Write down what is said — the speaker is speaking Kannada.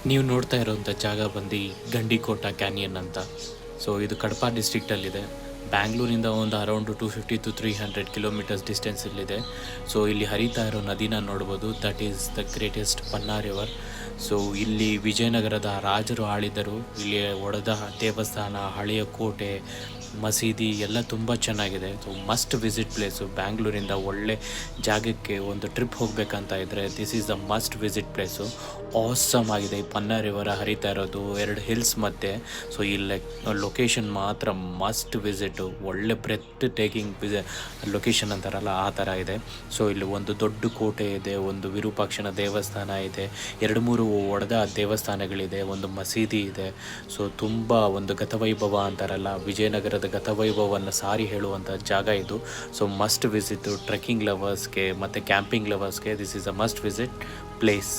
ನೀವು ನೋಡ್ತಾ ಇರೋಂಥ ಜಾಗ ಬಂದು ಗಂಡಿಕೋಟ ಕ್ಯಾನಿಯನ್ ಅಂತ. ಸೊ ಇದು ಕಡಪ ಡಿಸ್ಟ್ರಿಕ್ಟಲ್ಲಿದೆ. ಬ್ಯಾಂಗ್ಳೂರಿಂದ ಒಂದು ಅರೌಂಡು 250 to 300 ಕಿಲೋಮೀಟರ್ಸ್ ಡಿಸ್ಟೆನ್ಸಲ್ಲಿದೆ. ಸೊ ಇಲ್ಲಿ ಹರಿತಾ ಇರೋ ನದಿನ ನೋಡ್ಬೋದು, that is the greatest Panna river. So ಇಲ್ಲಿ ವಿಜಯನಗರದ ರಾಜರು ಆಳಿದರು. ಇಲ್ಲಿ ಒಡೆದ ದೇವಸ್ಥಾನ, ಹಳೆಯ ಕೋಟೆ, ಮಸೀದಿ ಎಲ್ಲ ತುಂಬ ಚೆನ್ನಾಗಿದೆ. So must visit place. ಬ್ಯಾಂಗ್ಳೂರಿಂದ ಒಳ್ಳೆ ಜಾಗಕ್ಕೆ ಒಂದು ಟ್ರಿಪ್ ಹೋಗಬೇಕಂತ ಇದ್ದರೆ this is the must visit place. Awesome ಆಗಿದೆ ಈ ಪನ್ನಾ ರಿವರ್ ಹರಿತಾ ಇರೋದು 2 ಹಿಲ್ಸ್ ಮಧ್ಯೆ. ಸೊ ಈ ಲೊಕೇಶನ್ ಮಾತ್ರ ಮಸ್ಟ್ ವಿಸಿಟು. ಒಳ್ಳೆ ಬ್ರೆತ್ ಟೇಕಿಂಗ್ ಲೊಕೇಶನ್ ಅಂತಾರಲ್ಲ ಆ ಥರ ಇದೆ. ಸೊ ಇಲ್ಲಿ ಒಂದು ದೊಡ್ಡ ಕೋಟೆ ಇದೆ, ಒಂದು ವಿರೂಪಾಕ್ಷನ ದೇವಸ್ಥಾನ ಇದೆ, 2-3 ಒಡೆದ ದೇವಸ್ಥಾನಗಳಿದೆ, ಒಂದು ಮಸೀದಿ ಇದೆ. ಸೊ ತುಂಬ ಒಂದು ಗತವೈಭವ ಅಂತಾರಲ್ಲ, ವಿಜಯನಗರದ ಗತವೈಭವವನ್ನು ಸಾರಿ ಹೇಳುವಂಥ ಜಾಗ ಇದು. ಸೊ ಮಸ್ಟ್ ವಿಸಿಟು ಟ್ರೆಕ್ಕಿಂಗ್ ಲವರ್ಸ್ಗೆ ಮತ್ತು ಕ್ಯಾಂಪಿಂಗ್ ಲವರ್ಸ್ಗೆ this is a must visit place.